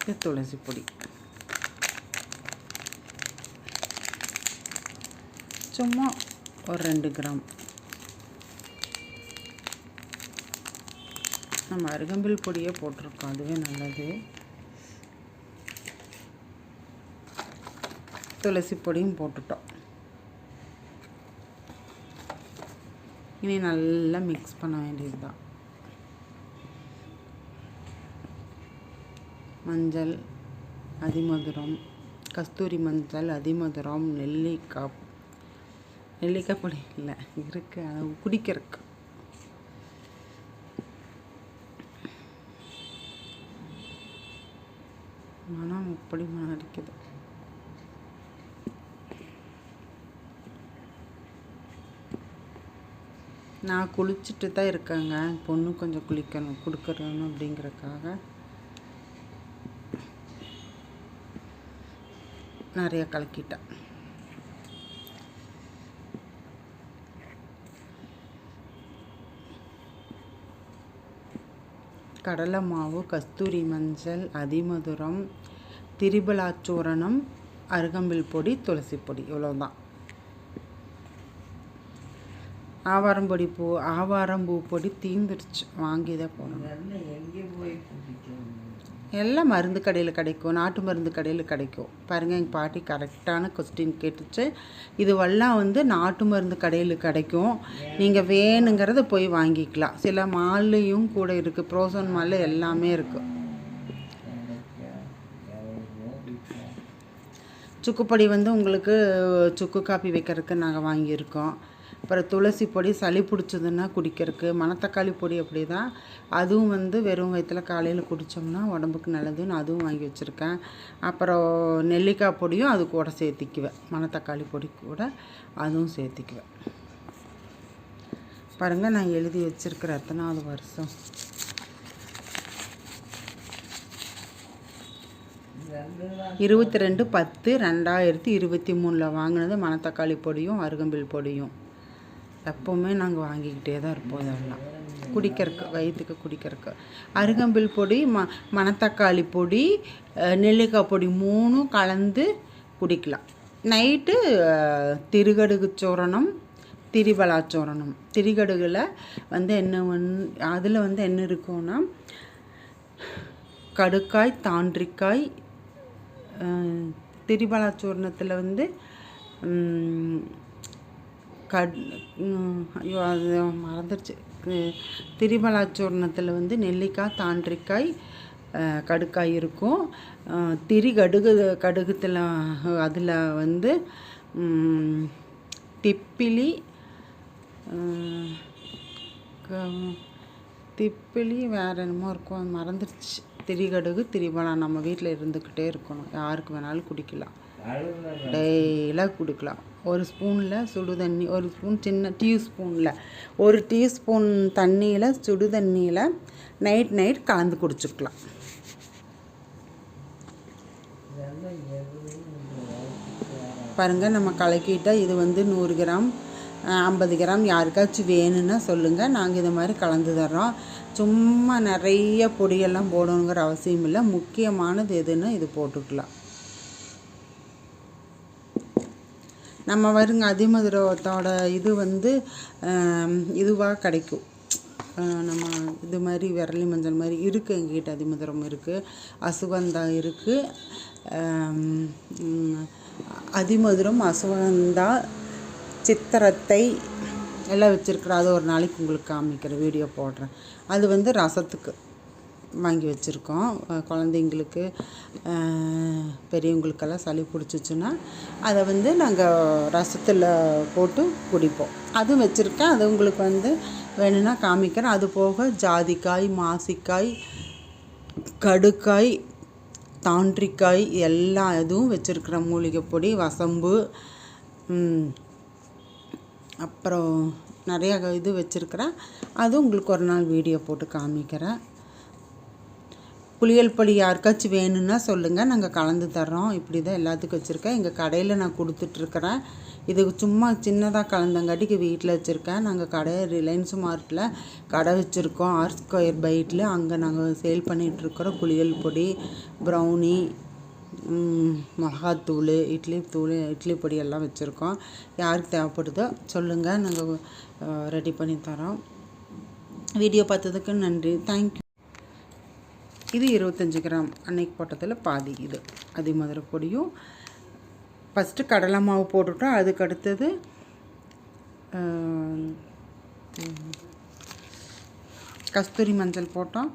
இது துளசி பொடி. சும்மா ஒரு 2 கிராம். நம்ம அருகம்பில் பொடியே போட்டிருக்கோம், அதுவே நல்லது. துளசி பொடியும் போட்டுட்டோம். இனி நல்லா மிக்ஸ் பண்ண வேண்டியது தான். மஞ்சள், அதிமதுரம், கஸ்தூரி மஞ்சள், அதிமதுரம், நெல்லிக்காய் பொடி இல்லை இருக்குது, அது குடிக்கிறதுக்கு. மனம் அப்படி மனம் அடிக்குது. நான் குளிச்சுட்டு தான் இருக்கேங்க. பொண்ணு கொஞ்சம் குளிக்கணும் கொடுக்கணும் அப்படிங்கிறதுக்காக நிறைய கலக்கிட்டேன். கடலை மாவு, கஸ்தூரி மஞ்சள், அதிமதுரம், திரிபலாச்சூரணம், அருகம்பில் பொடி, துளசி பொடி, இவ்வளோதான். ஆவாரம்பூ பொடி தீந்துடுச்சு, வாங்கி தான் போடணும். எல்லாம் மருந்து கடையில் கிடைக்கும், நாட்டு மருந்து கடையில் கிடைக்கும். பாருங்கள், எங்கள் பாட்டி கரெக்டான கொஸ்டின் கேட்டுச்சு. இதுவெல்லாம் வந்து நாட்டு மருந்து கடையில் கிடைக்கும், நீங்கள் வேணுங்கிறத போய் வாங்கிக்கலாம். சில மால்லையும் கூட இருக்குது, ப்ரோசன் மாலில் எல்லாமே இருக்குது. சுக்குப்பொடி வந்து உங்களுக்கு சுக்கு காப்பி வைக்கிறதுக்கு நாங்கள் வாங்கியிருக்கோம். அப்புறம் துளசி பொடி சளி பிடிச்சதுன்னா குடிக்கிறதுக்கு. மணத்தக்காளி பொடி அப்படி தான், அதுவும் வந்து வெறும் வயிற்றில் காலையில் குடித்தோம்னா உடம்புக்கு நல்லதுன்னு அதுவும் வாங்கி வச்சுருக்கேன். அப்புறம் நெல்லிக்காய் பொடியும் அது கூட சேர்த்திக்குவேன், மணத்தக்காளி பொடி கூட அதுவும் சேர்த்திக்குவேன். பாருங்கள், நான் எழுதி வச்சுருக்கிற எத்தனாவது வருஷம். 22/10/2023 வாங்கினது மணத்தக்காளி பொடியும் அருகம்பில் பொடியும். எப்போவுமே நாங்கள் வாங்கிக்கிட்டே தான் இருப்போம். இதெல்லாம் குடிக்கிறதுக்கு, வயிற்றுக்கு குடிக்கிறதுக்கு. அருகம்பில் பொடி, மணத்தக்காளி பொடி, நெல்லிக்காய் பொடி 3ம் கலந்து குடிக்கலாம். நைட்டு திருகடுகு சூரணம், திரிபலாச்சூரணம். திரிகடுகில் வந்து அதில் வந்து என்ன இருக்குன்னா கடுக்காய், தாண்டிக்காய். திரிபலாச்சூரணத்தில் வந்து ஐயோ அது மறந்துடுச்சு. திரிபலாச்சூரணத்தில் வந்து நெல்லிக்காய், தாண்டிக்காய், கடுக்காய் இருக்கும். கடுகுத்தில் அதில் வந்து திப்பிலி வேறு என்னமோ இருக்கும், அது மறந்துடுச்சு. திரிகடுகு, திரிபலா நம்ம வீட்டில் இருந்துக்கிட்டே இருக்கணும். யாருக்கு வேணாலும் குடிக்கலாம், டெய்லாக குடிக்கலாம். ஒரு ஸ்பூனில் சுடு தண்ணி, ஒரு ஸ்பூன் சின்ன டீஸ்பூனில், ஒரு டீஸ்பூன் தண்ணியில் சுடு தண்ணியில் நைட் கலந்து குடிச்சுக்கலாம். பாருங்கள், நம்ம கலக்கிட்டால் இது வந்து 100 கிராம் 50 கிராம் யாருக்காச்சும் வேணும்னா சொல்லுங்கள், நாங்கள் இது மாதிரி கலந்து தர்றோம். சும்மா நிறைய பொடியெல்லாம் போடணுங்கிற அவசியம் இல்லை. முக்கியமானது எதுன்னு இது போட்டுக்கலாம். நம்ம வருங்க அதிமதுரத்தோட இது வந்து இதுவாக கிடைக்கும். நம்ம இது மாதிரி விரலி மஞ்சள் மாதிரி இருக்குது எங்ககிட்ட. அதிமதுரம் இருக்குது, அசுகந்தா இருக்குது. அதிமதுரம், அசுகந்தா, சித்திரத்தை எல்லாம் வச்சுருக்குறேன். அது ஒரு நாளைக்கு உங்களுக்கு காமிக்கிறேன், வீடியோ போடுறேன். அது வந்து ரசத்துக்கு வாங்கி வச்சுருக்கோம். குழந்தைங்களுக்கு, பெரியவங்களுக்கெல்லாம் சளி பிடிச்சிச்சின்னா அதை வந்து நாங்கள் ரசத்தில் போட்டு குடிப்போம். அதுவும் வச்சுருக்கேன், அது உங்களுக்கு வந்து வேணும்னா காமிக்கிறேன். அது போக ஜாதிக்காய், மாசிக்காய், கடுக்காய், தாண்டிக்காய் எல்லா இதுவும் வச்சுருக்குறேன். மூலிகை பொடி, வசம்பு, அப்புறம் நிறைய இது வச்சுருக்கிறேன். அதுவும் உங்களுக்கு ஒரு நாள் வீடியோ போட்டு காமிக்கிறேன். புளியல் பொடி யாருக்காச்சும் வேணும்னா சொல்லுங்கள், நாங்கள் கலந்து தர்றோம். இப்படி தான் எல்லாத்துக்கும் வச்சுருக்கேன். எங்கள் கடையில் நான் கொடுத்துட்ருக்குறேன். இதுக்கு சும்மா சின்னதாக கலந்தங்காட்டிக்கு வீட்டில் வச்சுருக்கேன். நாங்கள் கடை ரிலையன்ஸ் மார்ட்டில் கடை வச்சுருக்கோம், ஆர் ஸ்கொயர் பைட்டில். அங்கே நாங்கள் சேல் பண்ணிகிட்ருக்குறோம். குளியல் பொடி, ப்ரௌனி, மிளகாத்தூள், இட்லி பொடி எல்லாம் வச்சுருக்கோம். யாருக்கு தேவைப்படுதோ சொல்லுங்கள், நாங்கள் ரெடி பண்ணி தரோம். வீடியோ பார்த்ததுக்கு நன்றி, தேங்க்யூ. இது 25 கிராம் அன்னைக்கு போட்டதில் பாதி. இது அதிமதுரை பொடியும் ஃபஸ்ட்டு கடலை மாவு போட்டுட்டோம். அதுக்கு அடுத்தது கஸ்தூரி மஞ்சள் போட்டோம்,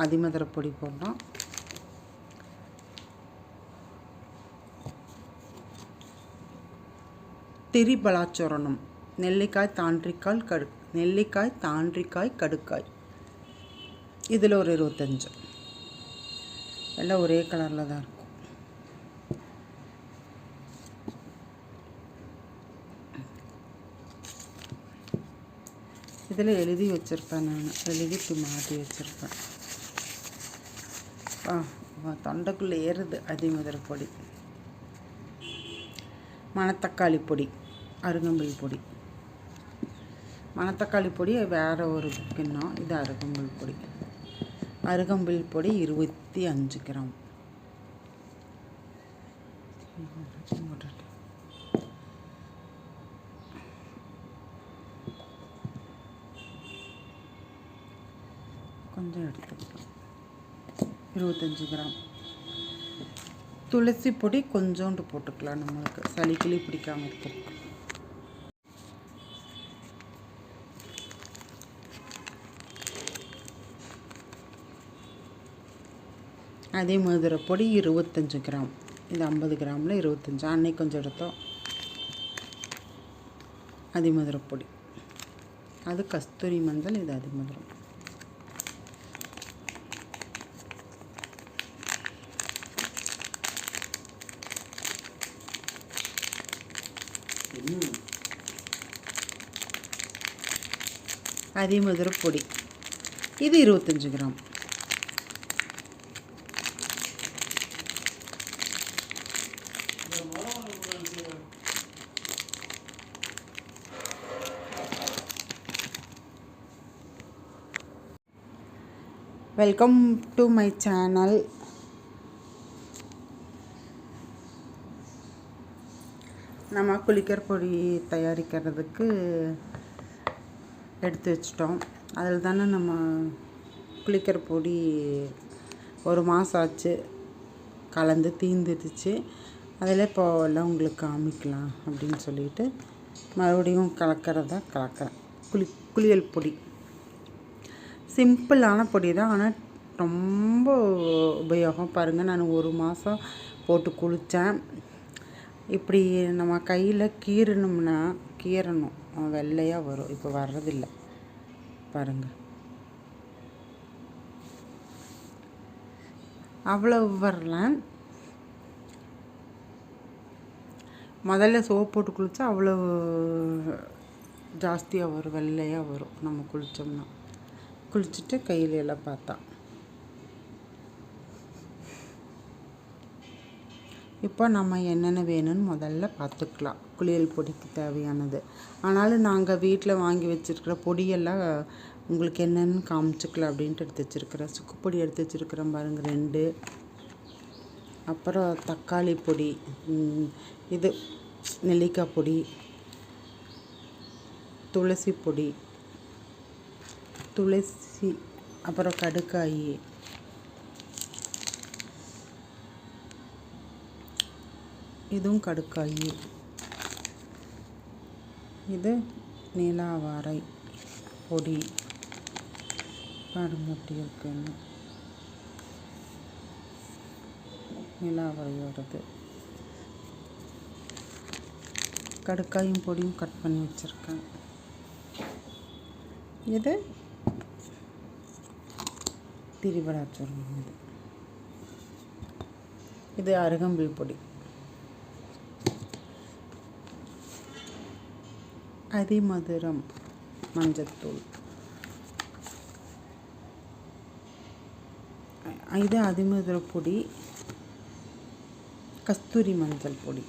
அதிமதுரை பொடி போட்டோம். திரிபலாச்சூரணம், நெல்லிக்காய், தாண்டிக்காய், கடுக்காய். இதில் ஒரு 25. எல்லாம் ஒரே கலரில் தான் இருக்கும். இதில் எழுதி வச்சுருப்பேன், நான் எழுதி மாட்டி வச்சுருப்பேன். தொண்டைக்குள்ளே ஏறுது. அதிமதுரை பொடி, மணத்தக்காளி பொடி, அருகம்புல் பொடி. மணத்தக்காளி பொடி வேறு ஒரு கிண்ணம். இது அருகம்புல் பொடி. அருகம்புல் பொடி 25 கிராம். கொஞ்சம் எடுத்துக்கலாம். 25 கிராம். துளசி பொடி கொஞ்சோண்டு போட்டுக்கலாம், நம்மளுக்கு சளி பிடிக்காமல் இருக்கும். அதிமதுரை பொடி 25 கிராம். இது 50 கிராமில் 25. அன்னைக்கு கொஞ்சம் எடுத்தோம். அதிமதுரை பொடி. அது கஸ்தூரி மஞ்சள், இது அதிமதுரை. அதிமதுரை பொடி இது 25 gram. Welcome to my channel. நம்ம குளிக்கிற பொடி தயாரிக்கிறதுக்கு எடுத்து வச்சிட்டோம். அதில் தானே நம்ம குளிக்கிற பொடி 1 மாதம் ஆச்சு, கலந்து தீந்துடுச்சு. அதில் இப்போ எல்லாம் உங்களுக்கு காமிக்கலாம் அப்படின்னு சொல்லிட்டு மறுபடியும் கலக்கிறேன். குளியல் பொடி சிம்பிளான பொடி தான், ஆனால் ரொம்ப உபயோகம். பாருங்கள், நான் 1 மாதம் போட்டு குளித்தேன். இப்படி நம்ம கையில் கீறணும், வெள்ளையாக வரும். இப்போ வர்றதில்லை பாருங்கள், அவ்வளவு வரல. முதல்ல சோப்பு போட்டு குளித்தா அவ்வளோ ஜாஸ்தியாக வரும், வெள்ளையாக வரும். நம்ம குளிச்சுட்டு கையில் எல்லாம் பார்த்தா. இப்போ நம்ம என்னென்ன வேணும்னு முதல்ல பார்த்துக்கலாம். குளியல் பொடிக்கு தேவையானது. ஆனாலும் நாங்கள் வீட்டில் வாங்கி வச்சுருக்கிற பொடியெல்லாம் உங்களுக்கு என்னென்னு காமிச்சிக்கலாம் அப்படின்ட்டு எடுத்து வச்சுருக்கிறேன். சுக்கு பொடி எடுத்து வச்சுருக்கிறேன் பாருங்கள் 2. அப்புறம் தக்காளி பொடி, இது நெல்லிக்காய் பொடி, துளசி பொடி, அப்புறம் கடுக்காய், இதுவும் கடுக்காய், இது நீலாவாரை பொடி. பாருங்க எப்படி இருக்குன்னு, நீலாவாரையோடது. கடுக்காயும் பொடியும் கட் பண்ணி வச்சுருக்கேன். இது திரிபலாச்சூரணம். இது அருகம்புல் பொடி. அதிமதுரம் மஞ்சத்தூள். இது அதிமதுரை பொடி, கஸ்தூரி மஞ்சள் பொடி.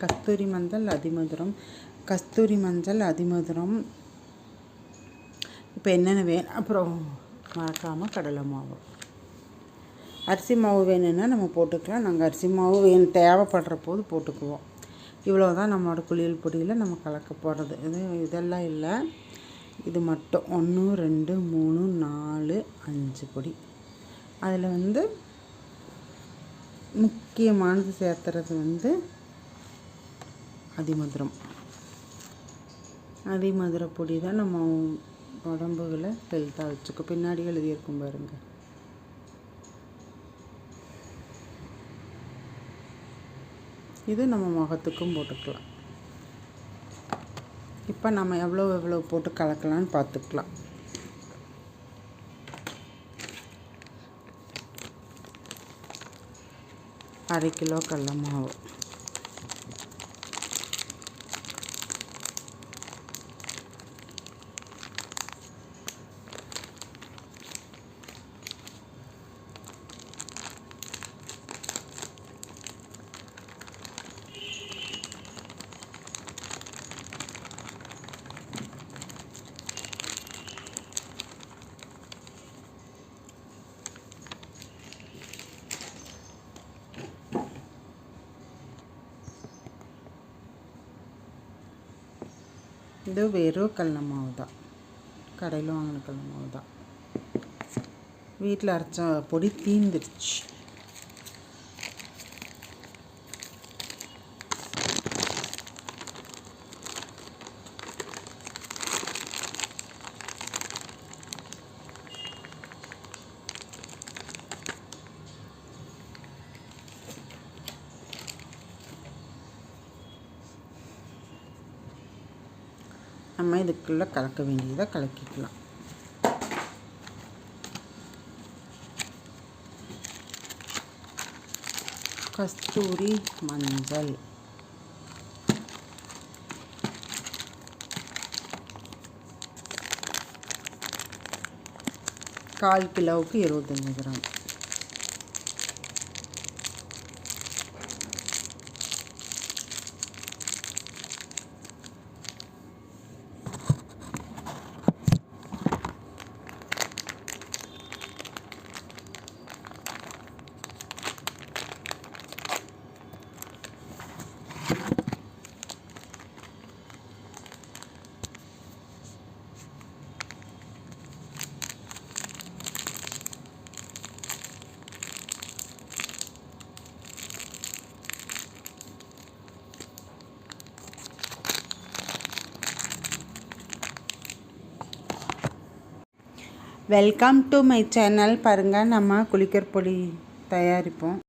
கஸ்தூரி மஞ்சள் அதிமதுரம். இப்போ என்னென்ன வேணும், அப்புறம் மறக்காமல் கடலை மாவு. அரிசி மாவு வேணும்னா நம்ம போட்டுக்கலாம். நாங்கள் அரிசி மாவு தேவைப்படுற போது போட்டுக்குவோம். இவ்வளோ தான் நம்மளோட குளியல் பொடியில் நம்ம கலக்க போகிறது. இதெல்லாம் இல்லை, இது மட்டும் 1 2 3 4 5 பொடி. அதில் முக்கியமானது சேர்த்துறது அதிமதுர பொடி தான் நம்ம உடம்புகளை ஹெல்த்தாக வச்சுக்கோ. பின்னாடி எழுதியிருக்கும் பாருங்க. இது நம்ம முகத்துக்கும் போட்டுக்கலாம். இப்போ நம்ம எவ்வளோ போட்டு கலக்கலான்னு பார்த்துக்கலாம். அரை கிலோ கடலை மாவு, இது வெறும் கடலை மாவு தான், கடையில் வாங்கின கடலை மாவு தான். வீட்டில் அரைச்ச பொடி தீந்துடுச்சு. நம்ம இதுக்குள்ளே கலக்க வேண்டியதை கலக்கிக்கலாம். கஸ்தூரி மஞ்சள், கால் கிலோவுக்கு 25 gram. Welcome to my channel. பாருங்கள், நம்ம குளிக்கிற பொடி தயாரிப்போம்.